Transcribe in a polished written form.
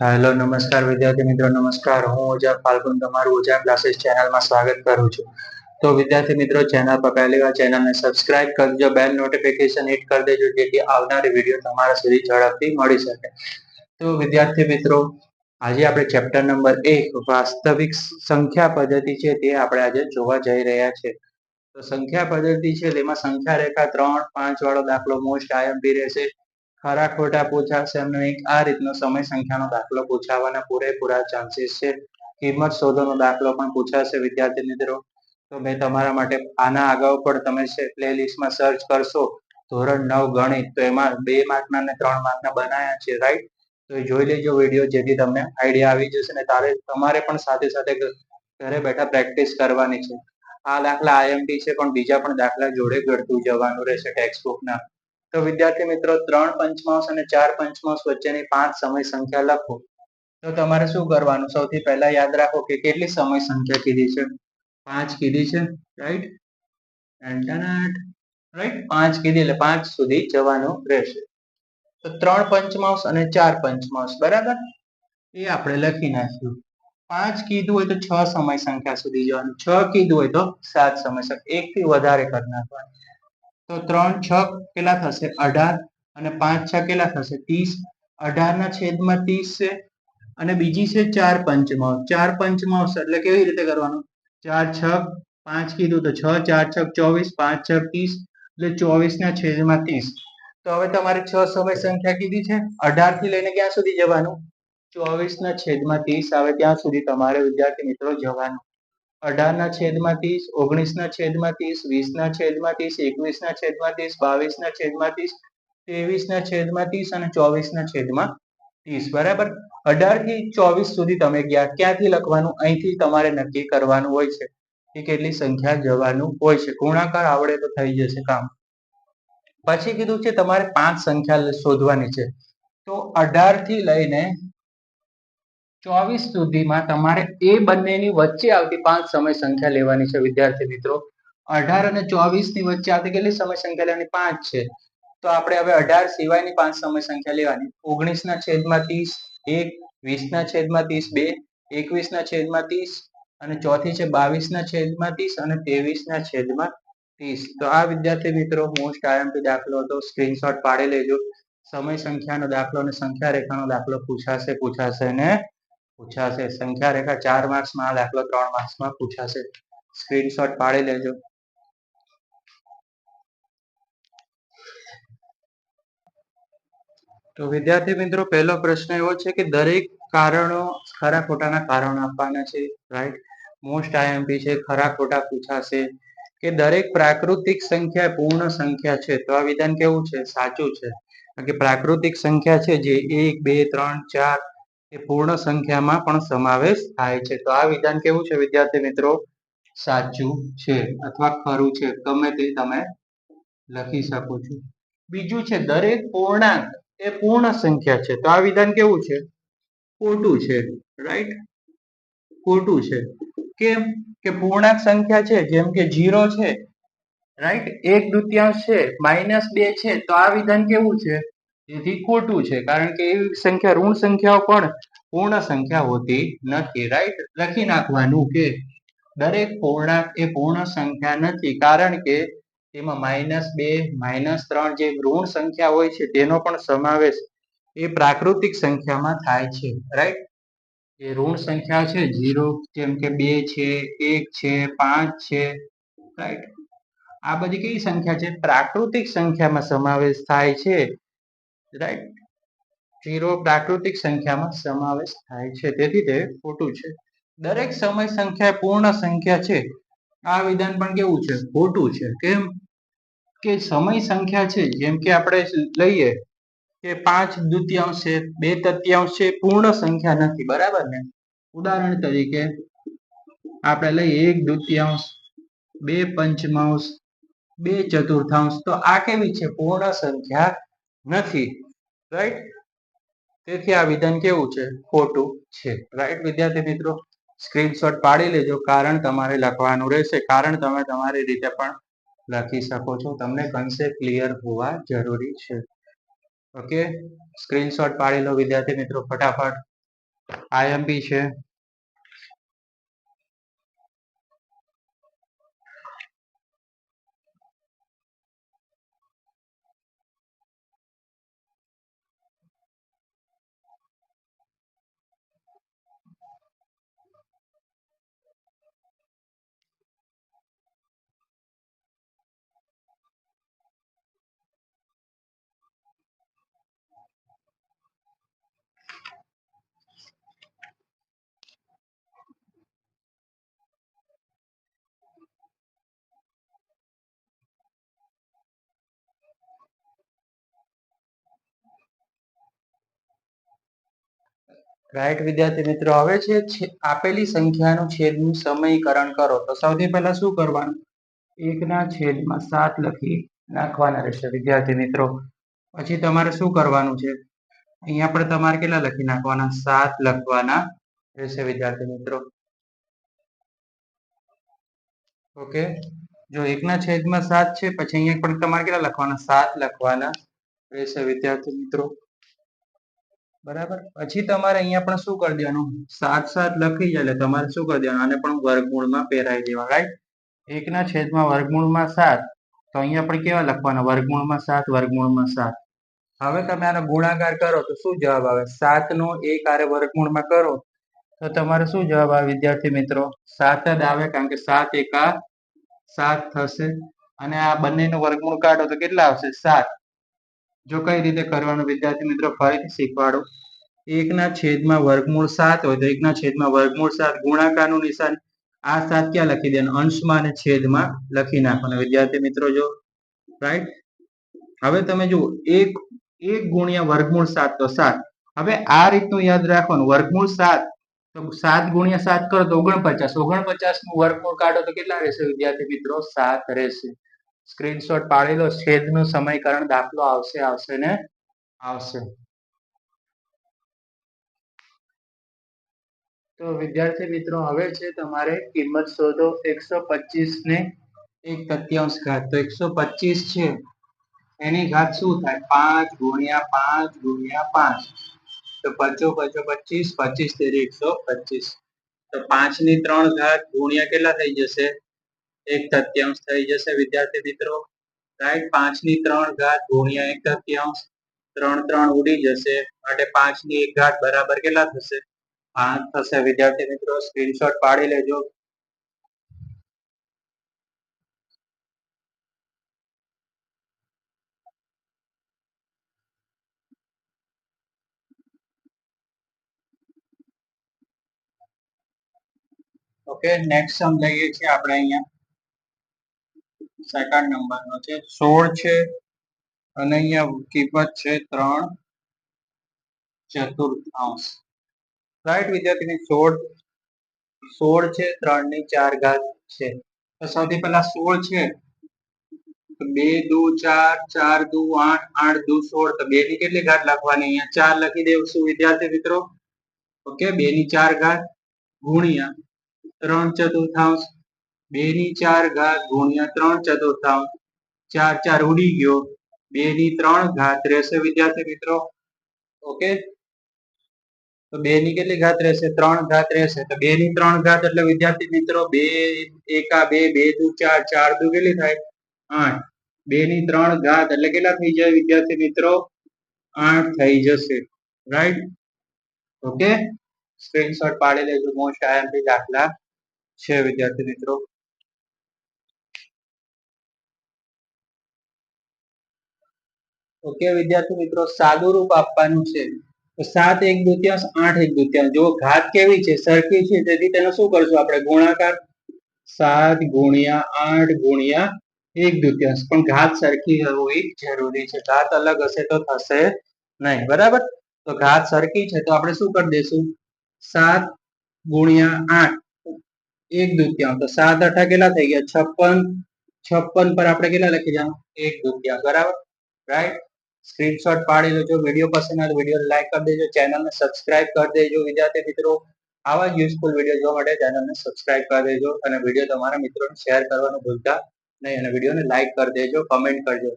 Hello નમસ્કાર વિદ્યાર્થી મિત્રો, નમસ્કાર. હું ઓજા ફાલ્ગુન તમારું ઓજા ક્લાસીસ ચેનલમાં સ્વાગત કરું છું. તો વિદ્યાર્થી મિત્રો, ચેનલ પર પહેલી વાર ચેનલને સબસ્ક્રાઇબ કરજો, બેલ નોટિફિકેશન હિટ કરી દેજો જેથી આવનારી વિડીયો તમારા સુધી ઝડપથી મળી શકે. તો વિદ્યાર્થી મિત્રો, આજે આપણે ચેપ્ટર નંબર 1 વાસ્તવિક સંખ્યા પદ્ધતિ છે તે આપણે આજે જોવા જઈ રહ્યા છે. તો સંખ્યા પદ્ધતિ છે તેમાં સંખ્યા રેખા 3, 5 વાળો દાખલો મોસ્ટ આઈએમપી રહેશે. ખરા ખોટા પૂછાશે અને આ રીતનો સમય સંખ્યાનો દાખલો પૂછાવાના પૂરેપૂરા ચાન્સીસ છે. કિંમત શોધોનો દાખલો પણ પૂછાશે વિદ્યાર્થી મિત્રો. તો મેં તમારા માટે આના અગાઉ પણ તમે પ્લેલિસ્ટમાં સર્ચ કરશો ધોરણ 9 ગણિત, તો એમાં 2 માર્કના અને 3 માર્કના બનાયા છે, રાઈટ? તો એ જોઈ લેજો વિડીયો, જેથી તમને આઈડિયા આવી જશે ને તમારે પણ સાથે સાથે ઘરે બેઠા પ્રેક્ટિસ કરવાની છે. આ દાખલા આઈએમપી છે, પણ બીજા પણ દાખલા જોડે ગળતું જવાનું રહેશે ટેક્સ્ટબુકના. તો વિદ્યાર્થી મિત્રો, 3 પંચમાંશ અને 4 પંચમાંશ વચ્ચેની 5 સમય સંખ્યા લખો. તો તમારે શું કરવાનું? સૌથી પહેલા યાદ રાખો કે કેટલી સમય સંખ્યા કીધી છે? 5 કીધી છે, રાઈટ? રાઈટ, 5 કીધી એટલે 5 સુધી જવાનું રહેશે. તો 3 પંચમાંશ અને 4 પંચમાંશ, બરાબર? એ આપણે લખી નાખ્યું. 5 કીધું હોય તો 6 સમય સંખ્યા સુધી જવાનું, 6 કીધું હોય તો 7 સમય સંખ્યા, 1 થી વધારે કરી નાખવાનું. તો 3 6 કેટલા થશે? 18 અને 5 6 કેટલા થશે? 30. 18 ના છેદમાં 30 છે અને બીજી છે 4 પંચમાંશ. 4 પંચમાંશ એટલે કેવી રીતે કરવાનું? 4 6 5 કીધું તો 6, 4 6 24, 5 6 30 એટલે 24 ના છેદમાં 30. તો હવે તમારે 6 સમય સંખ્યા કીધી છે. 18 થી લઈને ક્યાં સુધી જવાનું? 24 ના છેદમાં 30 આવે ત્યાં સુધી તમારે વિદ્યાર્થી મિત્રો જવાનું. 18 ના છેદમાં 30, 19 ના છેદમાં 30, 20 ના છેદમાં 30, 21 ના છેદમાં 30, 22 ના છેદમાં 30, 23 ના છેદમાં 30 અને 24 ના છેદમાં 30, બરાબર? 18 થી 24 સુધી તમે ગયા. ક્યાંથી લખવાનું? અહીંથી તમારે નક્કી કરવાનું હોય છે કે કેટલી સંખ્યા જવાનું હોય છે. ગુણાકાર આવડે તો થઈ જશે કામ. પછી કીધું છે તમારે 5 સંખ્યા શોધવાની છે. તો 18 થી લઈને 24 સુધીમાં તમારે એ બંનેની વચ્ચે આવતી 5 સમય સંખ્યા લેવાની છે વિદ્યાર્થી મિત્રો. 18 અને 24 ની વચ્ચે આવતી કેટલી સમય સંખ્યા લેવાની? 5 છે. તો આપણે હવે 18 સિવાયની 5 સમય સંખ્યા લેવાની. 19 ના છેદમાં 30 1, 20 ના છેદમાં 30 2, 21 ના છેદમાં 30 અને ચોથી છે 22 ના છેદમાં 30 અને 23 ના છેદમાં 30. તો આ વિદ્યાર્થી મિત્રો મોસ્ટ આઈએમપી દાખલો હતો, સ્ક્રીનશોટ પાડી લેજો. સમય સંખ્યાનો દાખલો અને સંખ્યા રેખાનો દાખલો પૂછાશે ને પૂછાશે. સંખ્યા રેખા 4 માર્ક્સમાં, આ દાખલો 3 માર્ક્સમાં પૂછાશે. સ્ક્રીનશોટ પાડી લેજો. તો વિદ્યાર્થી મિત્રો, પહેલો પ્રશ્ન એવો છે કે દરેક કારણો ખરા ખોટાના કારણો આપવાના છે, રાઈટ? મોસ્ટ આઈએમપી છે, ખરા ખોટા પૂછાશે. કે દરેક પ્રાકૃતિક સંખ્યા પૂર્ણ સંખ્યા છે. તો આ વિધાન કેવું છે? સાચું છે. કારણ કે પ્રાકૃતિક સંખ્યા છે જે 1 2 3 4 એ પૂર્ણ સંખ્યામાં પણ સમાવેશ થાય છે. તો આ વિધાન કેવું છે વિદ્યાર્થી મિત્રો? સાચું છે અથવા ખરું છે, ગમે તે તમે લખી શકો છો. બીજું છે દરેક પૂર્ણાંક એ પૂર્ણ સંખ્યા છે. તો આ વિધાન કેવું છે? ખોટું છે, રાઈટ? ખોટું છે. કેમ? કે પૂર્ણાંક સંખ્યા છે જેમ કે 0 છે, રાઈટ? 1/2 છે, -2 છે. તો આ વિધાન કેવું છે? તેથી ખોટું છે, કારણ કે એવી સંખ્યા, ઋણ સંખ્યાઓ પણ પૂર્ણ સંખ્યા હોતી નથી, રાઈટ? લખી નાખવાનું કે દરેક પૂર્ણાંક એ પૂર્ણ સંખ્યા નથી, કારણ કે તેમાં -2 -3 જે ઋણ સંખ્યા હોય છે તેનો પણ સમાવેશ એ પ્રાકૃતિક સંખ્યામાં થાય છે, રાઈટ? જે ઋણ સંખ્યા છે 0, જેમ કે 2 છે, 1 છે, 5 છે, રાઈટ? આ બધી કેવી સંખ્યા છે? પ્રાકૃતિક સંખ્યામાં સમાવેશ થાય છે, રાઈટ? 0 પ્રાકૃતિક સંખ્યામાં સમાવેશ થાય છે, તેથી તે ખોટું છે. દરેક સમય સંખ્યા પૂર્ણ સંખ્યા છે. આ વિધાન પણ કેવું છે? ખોટું છે. કેમ? કે સમય સંખ્યા છે જેમ કે આપણે લઈએ કે 5/2 છે, 2/3 છે, પૂર્ણ સંખ્યા નથી, બરાબર ને? ઉદાહરણ તરીકે આપણે લઈએ 1/2, 2 પંચમાંશ, 2/4. તો આ કેવી છે? પૂર્ણ સંખ્યા નથી, રાઈટ? તેથી આ વિધાન કેવું છે? ખોટું છે, રાઈટ વિદ્યાર્થી મિત્રો? સ્ક્રીનશોટ પાડી લેજો, કારણ તમારે લખવાનું રહેશે. કારણ તમે તમારી રીતે પણ લખી શકો છો, તમને કન્સેપ્ટ ક્લિયર હોવા જરૂરી છે. ઓકે, સ્ક્રીનશોટ પાડી લો વિદ્યાર્થી મિત્રો ફટાફટ. આઈએમપી છે. રાઈટ વિદ્યાર્થી મિત્રો, હવે છે આપેલી સંખ્યાનું છેદનું સમીકરણ કરો. તો સૌથી પહેલા શું કરવાનું? 1/7 લખી નાખવાના રહેશે વિદ્યાર્થી મિત્રો. પછી તમારે શું કરવાનું છે? અહીંયા પણ તમારે કેટલા લખી નાખવાના? 7 લખવાના રહેશે વિદ્યાર્થી મિત્રો. ઓકે, જો 1/7 છે, પછી અહીંયા પણ તમારે કેટલા લખવાના? 7 લખવાના રહેશે વિદ્યાર્થી મિત્રો. બરાબર. પછી તમારે અહીંયા પણ શું કરી દેવાનું? 7 લખી જાય એટલે તમારે શું કરી દેવાનું? આને પણ વર્ગમૂળમાં ફેરવી દેવા. રાઈટ, 1/7. તો અહીંયા પણ કેવા લખવાના? વર્ગમૂળમાં 7, વર્ગમૂળમાં 7. હવે તમે આનો ગુણાકાર કરો તો શું જવાબ આવે? 7 નો 1 આરે વર્ગમૂળમાં કરો તો તમારે શું જવાબ આવે વિદ્યાર્થી મિત્રો? 7 જ આવે, કારણ કે 7 એકા 7 થશે. અને આ બંનેનું વર્ગમૂળ કાઢો તો કેટલા આવશે? 7. જો કઈ રીતે કરવાનું વિદ્યાર્થી મિત્રો ફરીથી શીખવાડો. 1/7 હોય તો 1/7 ગુણાકારનું નિશાન આ 7 ક્યાં લખી દેવાનું? અંશમાં અને છેદમાં લખી નાખવાનું વિદ્યાર્થી મિત્રો. જો રાઈટ, હવે તમે જુઓ 1 ગુણ્યા વર્ગમૂળ 7 તો 7. હવે આ રીતનું યાદ રાખવાનું, વર્ગમૂળ 7 તો 7 ગુણ્યા 7 કરો તો 49. 49 નું વર્ગમૂળ કાઢો તો કેટલા રહેશે વિદ્યાર્થી મિત્રો? 7 રહેશે. સ્ક્રીનશોટ પાડી લો. છેદનું સમીકરણ દાખલો આવશે ને આવશે. તો વિદ્યાર્થી મિત્રો, હવે છે તમારે કિંમત શોધો 125 ને 1/33 ઘાત. તો 125 છે એની ઘાત શું થાય? 5 ગુણ્યા 5 ગુણ્યા 5. તો 5 5 25, 25 તેરી 125. તો 5 ની 3 ઘાત ગુણ્યા કેટલા થઈ જશે? 1/33 થઈ જશે વિદ્યાર્થી મિત્રો. રાઈટ, 5 ની 3 ઘાત ગુણ્યા 1/33. 3 3 ઉડી જશે, માટે 5 ની 1 ઘાત બરાબર કેટલા થશે? 5 થશે વિદ્યાર્થી મિત્રો. સ્ક્રીનશોટ પાડી લેજો. ઓકે, નેક્સ્ટ સમ લઈએ છીએ આપણે. અહીંયા સેકન્ડ નંબરનો છે, 16 છે અને અહીંયા કિંમત છે 3/4. રાઈટ વિદ્યાર્થી મિત્રો, 16 છે, 3 ની 4 ઘાત છે. તો સૌથી પહેલા 16 છે, 2 દુ 4, 4 દુ 8, 8 દુ 16. તો 2 ની કેટલી ઘાત લખવાની? અહીંયા 4 લખી દેવું વિદ્યાર્થી મિત્રો. ઓકે, 2 ની 4 ઘાત ગુણ્યા 3/4. 2 ની 4 ઘાત ગુણ્યા 3/4. 4 4 ઉડી ગયો, 2 ની 3 ઘાત રહેશે વિદ્યાર્થી મિત્રો. ઓકે, તો 2 ની કેટલી ઘાત રહેશે? 3 ઘાત રહેશે. તો 2 ની 3 ઘાત એટલે વિદ્યાર્થી મિત્રો 2 એકા 2, 2 દુ 4, 4 દુ કેટલી થાય? 8. 2 ની 3 ઘાત એટલે કેટલા થઈ જાય વિદ્યાર્થી મિત્રો? 8 થઈ જશે. રાઈટ, ઓકે, સ્ક્રીનશોટ પાડી લેજો. મોસ્ટ આઈએમપી દાખલા છે વિદ્યાર્થી મિત્રો. ઓકે વિદ્યાર્થી મિત્રો, સાદું રૂપ આપવાનું છે. તો 7 1/2, 8 1/2. જો ઘાત કેવી છે? સરખી છે, તેથી તેનો શું કરશું આપણે? ગુણાકાર. 7 ગુણ્યા 8 ગુણ્યા 1/2. પણ ઘાત સરખી હોવી જરૂરી છે. ઘાત અલગ હશે તો થશે નહીં. બરાબર, તો ઘાત સરખી છે તો આપણે શું કરી દઈશું? 7 ગુણ્યા 8 1/2. તો 7 8 કેટલા થઈ ગયા? 56. 56 પર આપણે કેટલા લખી જવાનું? 1/2. બરાબર, રાઈટ. સ્ક્રીનશોટ પાડી લેજો. વિડીયો પસંદ આવે તો વિડીયો લાઈક કરી દેજો, ચેનલને સબસ્ક્રાઇબ કરી દેજો વિદ્યાર્થી મિત્રો. આવા જ યુઝફુલ વિડીયો જોવા માટે ચેનલને સબસ્ક્રાઇબ કરી દેજો અને વિડીયો તમારા મિત્રોને શેર કરવાનું ભૂલતા નહીં. અને વિડીયોને લાઈક કરી દેજો, કમેન્ટ કરજો.